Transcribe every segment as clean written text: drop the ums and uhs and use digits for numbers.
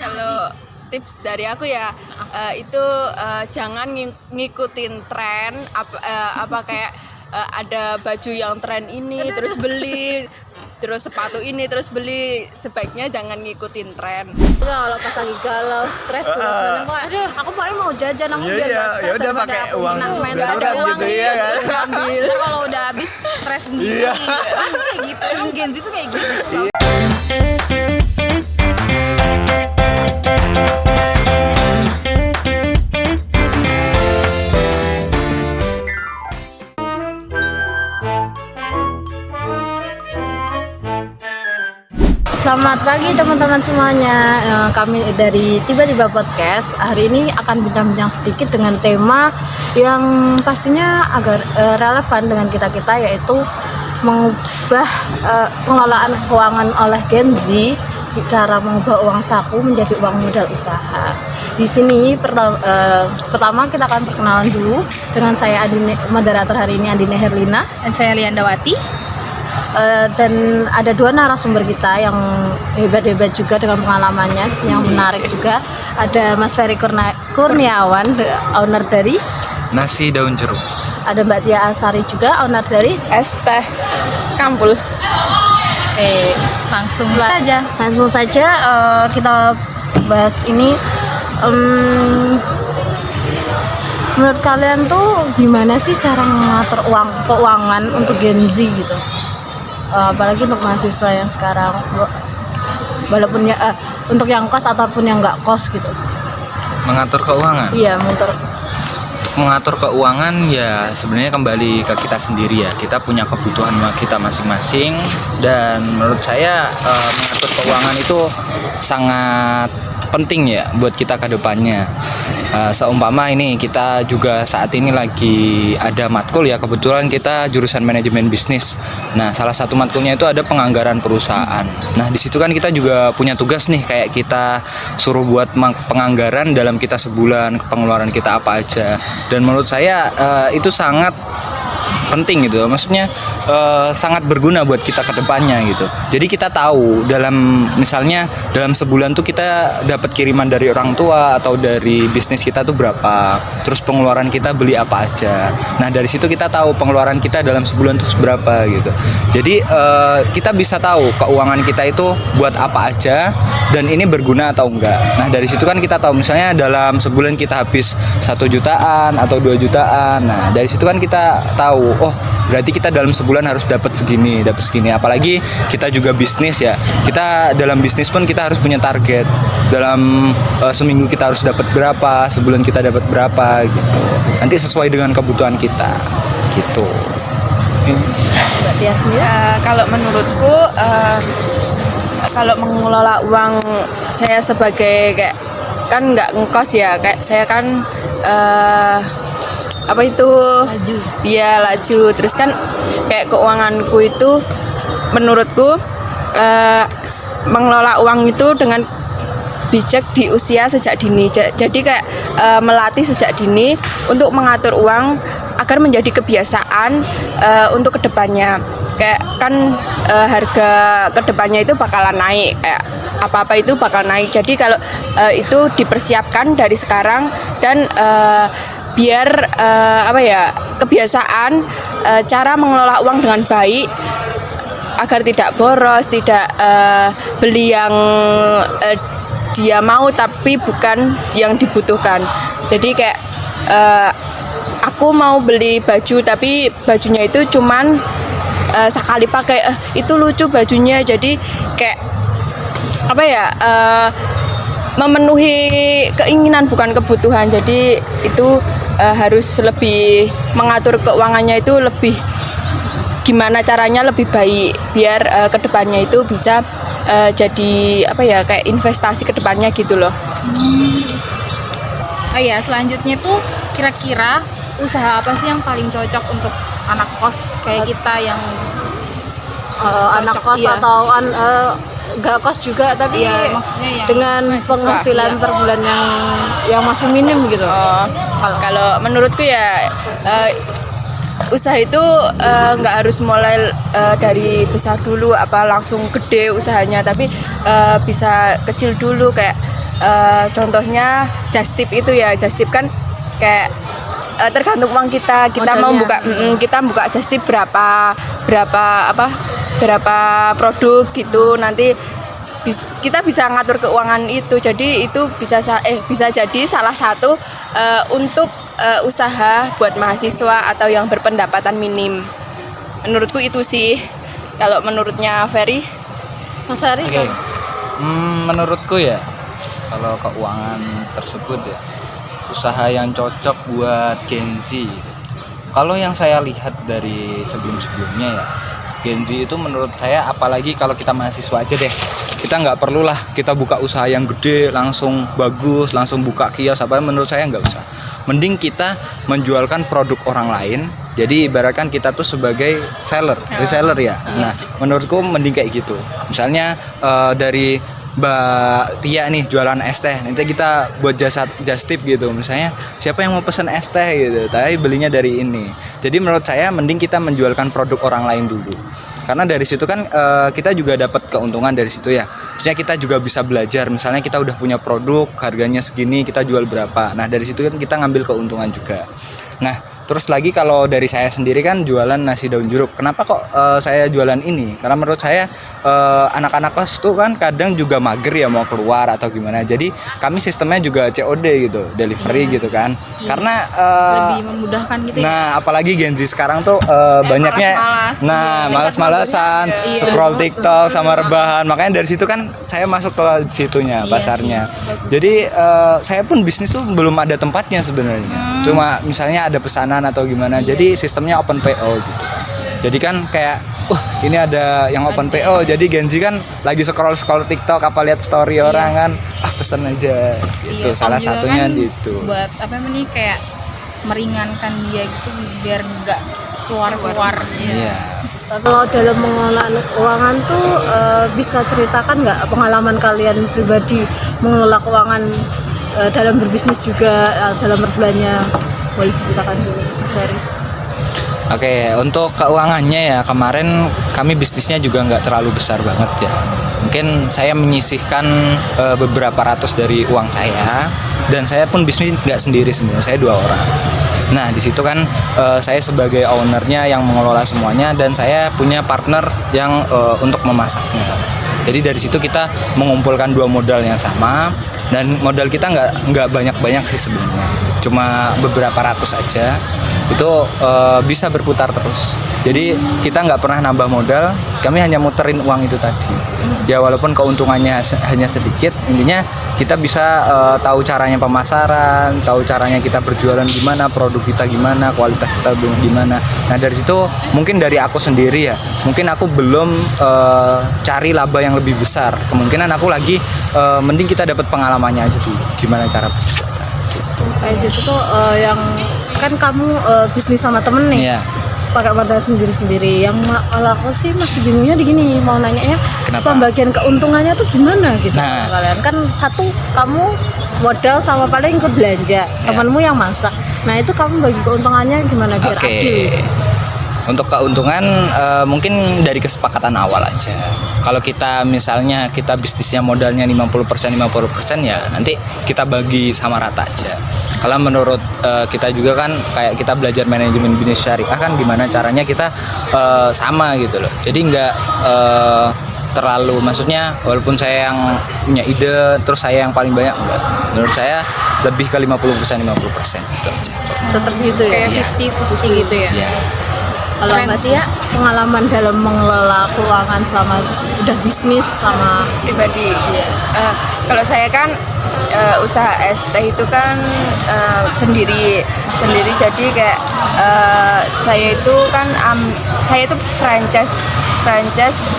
Kalau tips dari aku ya itu jangan ngikutin tren apa kayak ada baju yang tren ini terus beli, terus sepatu ini terus beli. Sebaiknya jangan ngikutin tren. Kalau pas lagi galau, stres tuh rasanya kok aduh, aku mau jajan aku biar enggak stres. Ya udah pakai uang darurat gitu ya kan. Terus ngambil. Kalau udah habis stres sendiri. Pasti kayak gitu. Emang Gen Z tuh kayak gitu. Selamat pagi teman-teman semuanya. Kami dari Tiba-Tiba Podcast. Hari ini akan bincang-bincang sedikit dengan tema yang pastinya agak relevan dengan kita-kita, yaitu mengubah pengelolaan keuangan oleh Gen Z, cara mengubah uang saku menjadi uang modal usaha. Di sini pertama kita akan perkenalan dulu dengan saya Adine, moderator hari ini Andine Herlina, Dan saya Liandawati. Dan ada dua narasumber kita yang hebat-hebat juga dengan pengalamannya yang menarik juga. Ada Mas Ferry Kurniawan, owner dari Nasi daun jeruk. ada Mbak Tia Asari juga, owner dari Es teh Kampul. Langsung saja kita bahas ini. Menurut kalian tuh gimana sih cara mengatur keuangan untuk Gen Z gitu? Apalagi untuk mahasiswa yang sekarang, walaupun ya untuk yang kos ataupun yang nggak kos gitu. Mengatur keuangan. Iya, Mengatur keuangan ya sebenarnya kembali ke kita sendiri ya. Kita punya kebutuhan kita masing-masing, dan menurut saya mengatur keuangan itu sangat penting ya buat kita ke depannya. Seumpama ini kita juga saat ini lagi ada matkul ya, kebetulan kita jurusan manajemen bisnis. Nah, salah satu matkulnya itu ada penganggaran perusahaan. Nah, di situ kan kita juga punya tugas nih, kayak kita suruh buat penganggaran dalam kita sebulan, pengeluaran kita apa aja. Dan menurut saya itu sangat penting gitu, maksudnya sangat berguna buat kita ke depannya gitu. Jadi kita tahu misalnya dalam sebulan tuh kita dapat kiriman dari orang tua atau dari bisnis kita tuh berapa, terus pengeluaran kita beli apa aja. Nah, dari situ kita tahu pengeluaran kita dalam sebulan tuh berapa gitu. Jadi kita bisa tahu keuangan kita itu buat apa aja dan ini berguna atau enggak. Nah, dari situ kan kita tahu misalnya dalam sebulan kita habis 1 jutaan atau 2 jutaan. Nah, dari situ kan kita tahu, oh berarti kita dalam sebulan harus dapat segini. Apalagi kita juga bisnis ya, kita dalam bisnis pun kita harus punya target. Dalam seminggu kita harus dapat berapa, sebulan kita dapat berapa gitu. Nanti sesuai dengan kebutuhan kita gitu. Mbak Tia sendiri. Kalau menurutku kalau mengelola uang, saya sebagai kayak kan nggak ngekos ya, kayak saya kan apa itu Laju. Iya, laju. Terus kan kayak keuanganku itu menurutku mengelola uang itu dengan bijak di usia sejak dini. Jadi kayak melatih sejak dini untuk mengatur uang agar menjadi kebiasaan untuk kedepannya. Kayak kan harga kedepannya itu bakalan naik, kayak apa-apa itu bakal naik. Jadi kalau itu dipersiapkan dari sekarang dan biar kebiasaan cara mengelola uang dengan baik agar tidak boros, tidak beli yang dia mau tapi bukan yang dibutuhkan. Jadi kayak aku mau beli baju tapi bajunya itu cuman sekali pakai, itu lucu bajunya, jadi kayak memenuhi keinginan bukan kebutuhan. Jadi itu harus lebih mengatur keuangannya, itu lebih gimana caranya lebih baik biar kedepannya itu bisa jadi kayak investasi kedepannya gitu loh. Oh iya, selanjutnya tuh kira-kira usaha apa sih yang paling cocok untuk anak kos kayak kita yang Anak kos iya. atau nggak kos juga, tapi Iya, maksudnya yang dengan mahasiswa, penghasilan iya. per bulan yang masih minim gitu. Kalau menurutku ya usaha itu nggak harus mulai dari besar dulu, apa langsung gede usahanya, tapi bisa kecil dulu, kayak contohnya just tip itu ya, just tip kan kayak tergantung uang kita mau Modalnya. buka kita buka just tip berapa produk gitu, nanti kita bisa ngatur keuangan itu, jadi itu bisa jadi salah satu untuk usaha buat mahasiswa atau yang berpendapatan minim. Menurutku itu sih. Kalau menurutnya Ferry? Mas Ari Oke. Menurutku ya, kalau keuangan tersebut ya, usaha yang cocok buat Gen Z. Kalau yang saya lihat dari sebelum-sebelumnya ya, Gen Z itu menurut saya, apalagi kalau kita mahasiswa aja deh, kita nggak perlulah kita buka usaha yang gede langsung bagus, langsung buka kios apa, menurut saya nggak usah. Mending kita menjualkan produk orang lain. Jadi ibaratkan kita tuh sebagai reseller ya. Nah, menurutku mending kayak gitu. Misalnya dari Mbak Tia nih jualan es teh, nanti kita buat just tip gitu. Misalnya siapa yang mau pesen es teh gitu, tapi belinya dari ini. Jadi menurut saya mending kita menjualkan produk orang lain dulu. Karena dari situ kan kita juga dapat keuntungan dari situ ya. Maksudnya kita juga bisa belajar. Misalnya kita udah punya produk, harganya segini, kita jual berapa. Nah dari situ kan kita ngambil keuntungan juga. Nah terus lagi kalau dari saya sendiri kan jualan nasi daun jeruk. Kenapa kok saya jualan ini? Karena menurut saya anak-anak kelas tuh kan kadang juga mager ya mau keluar atau gimana. Jadi kami sistemnya juga COD gitu, delivery gitu kan. Karena Lebih memudahkan gitu ya. nah apalagi Gen Z sekarang tuh banyaknya malas-malasan, scroll TikTok sama rebahan. Makanya dari situ kan saya masuk ke situnya, pasarnya. Jadi saya pun bisnis tuh belum ada tempatnya sebenarnya. Cuma misalnya ada pesanan atau gimana. Jadi sistemnya open PO gitu. Jadi kan kayak ini ada yang open PO. Jadi Gen Z kan lagi scroll TikTok apa lihat story orang kan, pesen aja gitu. Iya, Salah Tom juga satunya kan gitu. buat apa namanya kayak meringankan dia gitu biar nggak keluar. Iya. kalau dalam mengelola keuangan tuh bisa ceritakan nggak pengalaman kalian pribadi mengelola keuangan dalam berbisnis juga dalam perbulannya? Boleh diceritakan dulu Mas Ferry. Oke, untuk keuangannya ya, kemarin kami bisnisnya juga nggak terlalu besar banget ya. Mungkin saya menyisihkan beberapa ratus dari uang saya, dan saya pun bisnis nggak sendiri sebenarnya, saya 2 orang. Nah di situ kan saya sebagai ownernya yang mengelola semuanya, dan saya punya partner yang untuk memasaknya. Jadi dari situ kita mengumpulkan 2 modal yang sama, dan modal kita nggak banyak-banyak sih sebenarnya, cuma beberapa ratus aja. Itu bisa berputar terus. Jadi kita nggak pernah nambah modal, kami hanya muterin uang itu tadi. Ya walaupun keuntungannya hanya sedikit, intinya kita bisa tahu caranya pemasaran, tahu caranya kita berjualan gimana, produk kita gimana, kualitas kita gimana. Nah dari situ mungkin dari aku sendiri ya, mungkin aku belum cari laba yang lebih besar. Kemungkinan aku lagi mending kita dapat pengalamannya aja dulu, gimana cara berjualan. Kayak gitu tuh yang kan kamu bisnis sama temen nih, Iya. pakai modal sendiri-sendiri. Yang kalau aku sih masih bingungnya di gini, mau nanya ya, Kenapa? pembagian keuntungannya tuh gimana gitu? Nah. Kalian kan satu kamu modal sama paling ikut belanja, temanmu yang masak. Nah itu kamu bagi keuntungannya gimana biar Oke. adil? Untuk keuntungan mungkin dari kesepakatan awal aja. Kalau kita misalnya kita bisnisnya modalnya 50% ya nanti kita bagi sama rata aja. Kalau menurut kita juga kan kayak kita belajar manajemen bisnis syariah kan gimana caranya kita sama gitu loh. Jadi nggak terlalu, maksudnya walaupun saya yang punya ide terus saya yang paling banyak, enggak. Menurut saya lebih ke 50% gitu aja. Tetap gitu ya. Kayak 50-50 gitu ya. Ya. Kalau Keren Mbak sih. Tia, pengalaman dalam mengelola keuangan sama udah bisnis sama Pribadi. Kalau saya kan usaha es teh itu kan sendiri, jadi kayak saya itu kan saya itu franchise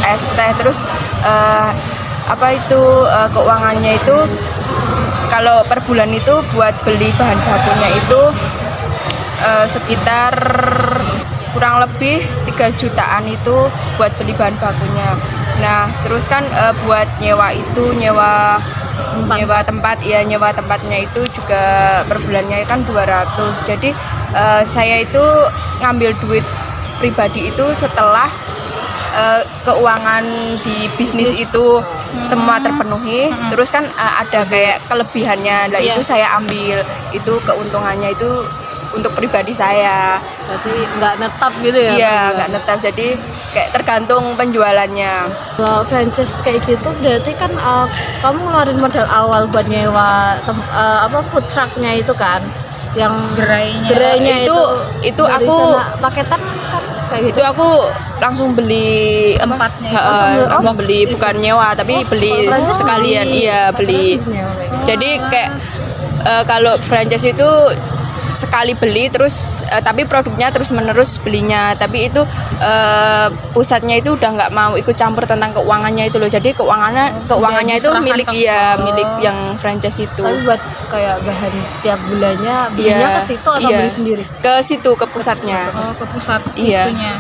es teh, terus keuangannya itu kalau per bulan itu buat beli bahan bakunya itu sekitar kurang lebih 3 jutaan itu buat beli bahan bakunya. Nah terus kan buat nyewa tempatnya itu juga per bulannya kan 200. Jadi saya itu ngambil duit pribadi itu setelah keuangan di bisnis itu semua terpenuhi, terus kan ada kayak kelebihannya, lah Iya. itu saya ambil, itu keuntungannya itu untuk pribadi saya. Jadi nggak netap gitu ya? Iya, penjualan. nggak netap, jadi kayak tergantung penjualannya. Kalau franchise kayak gitu berarti kan kamu ngeluarin modal awal buat nyewa food trucknya itu kan, yang gerainya itu dari aku sana paketan kan kayak gitu. itu aku langsung beli Tempatnya itu. langsung beli, bukan nyewa tapi beli franchise sekalian. beli. Iya, beli. Jadi kayak kalau franchise itu sekali beli terus tapi produknya terus menerus belinya, tapi itu pusatnya itu udah nggak mau ikut campur tentang keuangannya itu loh, jadi keuangannya itu diserahkan milik ke- milik yang franchise itu. Tapi buat kayak bahan tiap bulannya belinya Iya, ke situ atau iya. beli sendiri? Ke situ, ke pusatnya. Ke pusat Iya. itunya.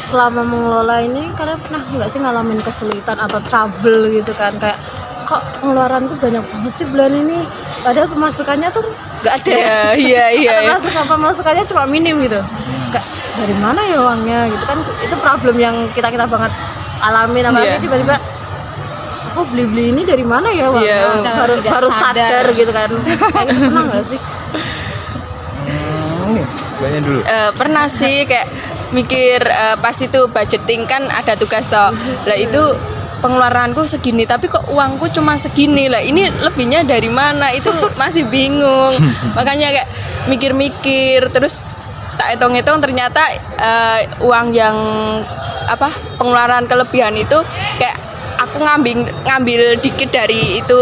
Selama mengelola ini kalian pernah nggak sih ngalamin kesulitan atau trouble gitu kan, kayak kok pengeluaranku banyak banget sih bulan ini padahal pemasukannya tuh nggak ada. Iya. Atau pemasukannya cuma minim gitu, kayak dari mana ya uangnya gitu kan. Itu problem yang kita banget alamin, apalagi Iya. tiba-tiba aku beli ini dari mana ya uangnya. Iya. baru Tidak baru sadar sadar. gitu kan. Kayak gitu pernah nggak sih? Banyak dulu. Pernah sih kayak mikir pas itu budgeting kan ada tugas toh. Lah itu pengeluaranku segini tapi kok uangku cuma segini, lah ini lebihnya dari mana, itu masih bingung. Makanya kayak mikir-mikir terus tak hitung-hitung, ternyata uang yang pengeluaran kelebihan itu kayak aku ngambil dikit dari itu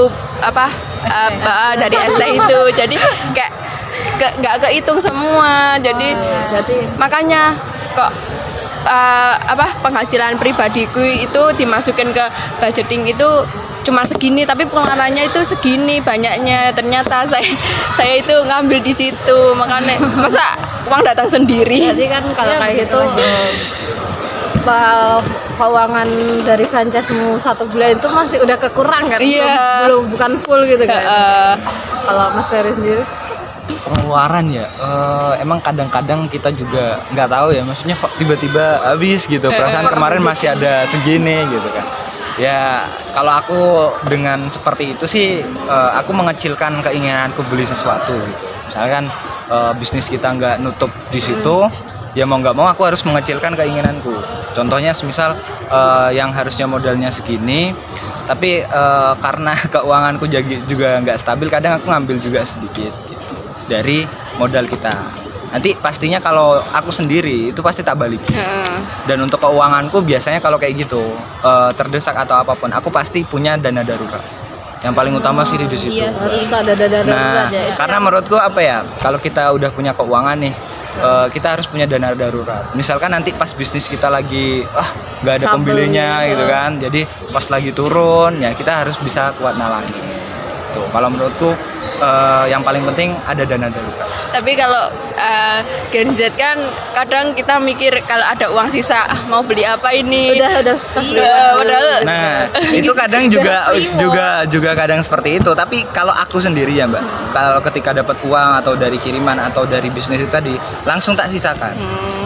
dari ST itu, jadi kayak nggak kehitung semua, jadi Berarti makanya kok penghasilan pribadiku itu dimasukin ke budgeting itu cuma segini tapi pengeluarannya itu segini banyaknya, ternyata saya itu ngambil di situ, makanya masa uang datang sendiri. Jadi kan kalau Iya, kayak begitu gitu aja. keuangan dari franchise-mu 1 bulan itu masih udah kekurang kan? Iya. Belum bukan full gitu kan? Kalau Mas Ferry sendiri? Pengeluaran ya, emang kadang-kadang kita juga nggak tahu ya, maksudnya kok tiba-tiba habis gitu, perasaan kemarin masih ada segini gitu kan. Ya kalau aku dengan seperti itu sih, aku mengecilkan keinginanku beli sesuatu gitu. Misalkan bisnis kita nggak nutup di situ, ya mau nggak mau aku harus mengecilkan keinginanku. Contohnya semisal yang harusnya modalnya segini, tapi karena keuanganku juga nggak stabil, kadang aku ngambil juga sedikit gitu dari modal kita. Nanti pastinya kalau aku sendiri itu pasti tak balikin. Dan untuk keuanganku biasanya kalau kayak gitu terdesak atau apapun, aku pasti punya dana darurat. Yang paling utama sih di situ. Iya sih. Harus ada dana darurat Nah, ya. karena menurutku apa ya, kalau kita udah punya keuangan nih, kita harus punya dana darurat. Misalkan nanti pas bisnis kita lagi nggak ada Trouble pembelinya gitu. gitu kan, jadi pas lagi turun ya kita harus bisa kuat nalangin. Tuh, kalau menurutku yang paling penting ada dana darurat. Tapi kalau Gen Z kan kadang kita mikir kalau ada uang sisa mau beli apa ini. Udah Iya, padahal Nah, itu kadang juga kadang seperti itu. Tapi kalau aku sendiri ya, Mbak, kalau ketika dapat uang atau dari kiriman atau dari bisnis itu tadi, langsung tak sisakan.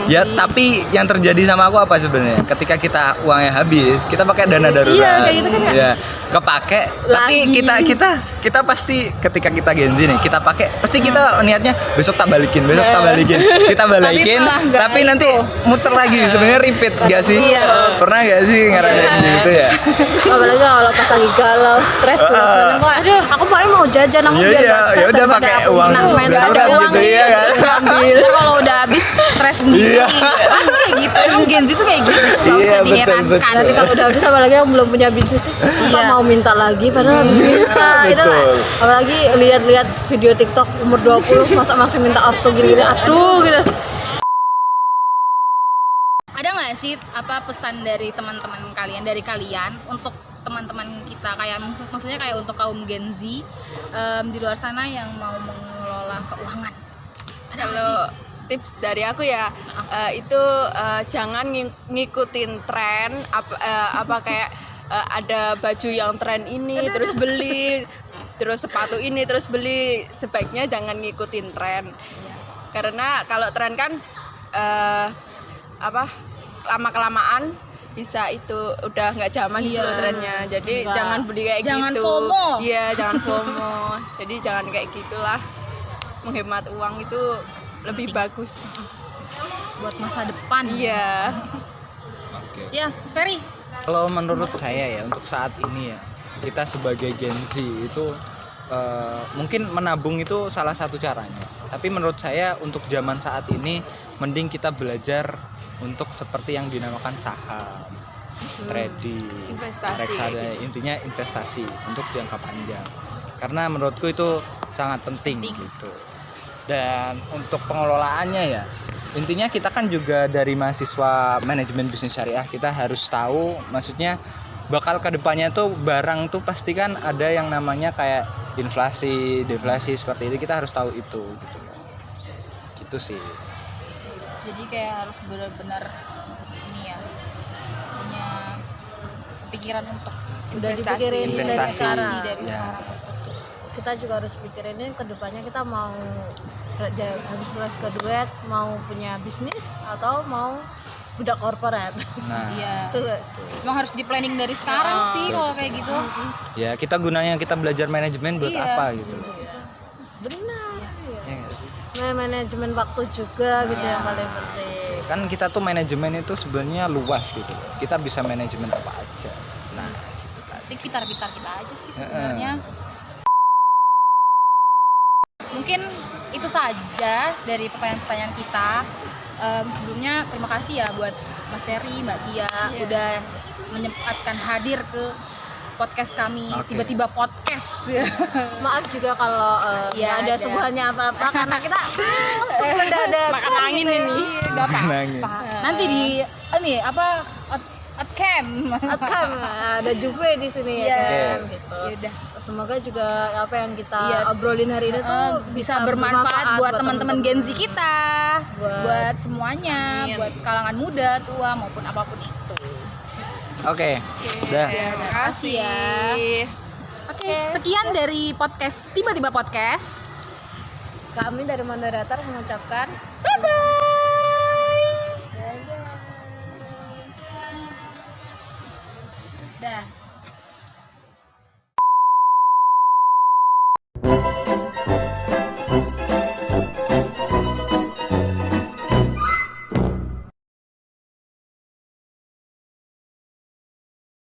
Ya, tapi yang terjadi sama aku apa sebenarnya? Ketika kita uangnya habis, kita pakai dana darurat. Iya, kayak gitu kan, Ya, kepake. Tapi Lagi. kita pasti ketika kita Gen Z nih, kita pakai, pasti kita niatnya besok tak balikin, kita balikin. malah nggak Tapi nanti muter lagi, sebenarnya repeat gak sih? Iya. Pernah gak sih ngerasain gitu ya? Apalagi kalau pas lagi galau, stres tuh sebenarnya, aduh, aku mau jajan, aku Iya, biar iya, nggak stres ya udah daripada pakai aku uang kena mental. darurat Ada uang gitu ya kan? Ntar kalau udah habis stres sendiri. Iya. Pasti kayak gitu. Emang Gen Z tuh kayak gitu. Nggak Iya, usah betul, diherankan. betul. Nanti kalau udah habis, apalagi yang belum punya bisnis nih, masa Iya. mau minta lagi padahal habis minta. Itu Betul. apalagi lihat-lihat video TikTok umur 20 masa masih minta auto gini-gini, aduh gitu. Ada nggak sih pesan dari teman-teman kalian, dari kalian untuk teman-teman kita, kayak maksudnya kayak untuk kaum Gen Z di luar sana yang mau mengelola keuangan? Ada nggak sih? Kalau tips dari aku ya itu jangan ngikutin tren kayak ada baju yang tren ini terus beli, terus sepatu ini terus beli. Sebaiknya jangan ngikutin tren, karena kalau tren kan lama kelamaan bisa itu udah nggak zaman gitu loh trennya. Jadi Enggak. jangan beli kayak Jangan gitu. FOMO. Iya, jangan FOMO. Jadi jangan kayak gitulah. Menghemat uang itu lebih bagus. buat masa depan. Iya. Oke. Ya, Mas Ferry. Kalau menurut saya ya untuk saat ini ya kita sebagai Gen Z itu mungkin menabung itu salah satu caranya. Tapi menurut saya untuk zaman saat ini mending kita belajar untuk seperti yang dinamakan saham, trading, Investasi, reksadana, kayak intinya investasi untuk jangka panjang. Karena menurutku itu sangat penting gitu. Dan untuk pengelolaannya ya intinya kita kan juga dari mahasiswa manajemen bisnis syariah, kita harus tahu maksudnya bakal kedepannya tuh barang tuh pasti kan ada yang namanya kayak inflasi, deflasi seperti itu, kita harus tahu itu gitu loh. Gitu sih. Jadi kayak harus benar-benar ini ya, punya pikiran untuk Udah Investasi. dipikirin dari Investasi. sekarang. dari Ya. sekarang. Kita juga harus pikirin ini kedepannya kita mau kerja habis lulus ke duet, mau punya bisnis atau mau budak korporat. Nah, Iya. Sesuatu. Emang harus di planning dari sekarang sih kalau kayak gitu. ya kita gunanya kita belajar manajemen buat Iya. apa gitu loh. Benar. Ya nggak sih? Manajemen waktu juga gitu yang paling penting. Kan kita tuh manajemen itu sebenarnya luas gitu loh. Kita bisa manajemen apa aja. Nah, gitu kan. Nanti pitar-pitar kita aja sih sebenarnya. Mungkin itu saja dari pertanyaan-pertanyaan kita. Sebelumnya terima kasih ya buat Mas Ferry, Mbak Tia udah menyempatkan hadir ke podcast kami. Oke. Tiba-tiba podcast. Maaf juga kalau Iya, nggak ada ada. sebuahnya apa-apa karena kita langsung mendadak Makan angin ini. Gak Nangis. apa-apa. Nanti di ini apa at camp. Kan ada Juve di sini ya kan gitu. Yaudah. Semoga juga apa yang kita Iya. obrolin hari ini tuh bisa bermanfaat buat teman-teman Gen Z kita, Buat- buat semuanya, Amin. buat kalangan muda, tua maupun apapun itu. Oke. Dah. Terima kasih ya. Oke, sekian dari podcast Tiba-tiba Podcast. Kami dari moderator mengucapkan Bye-bye.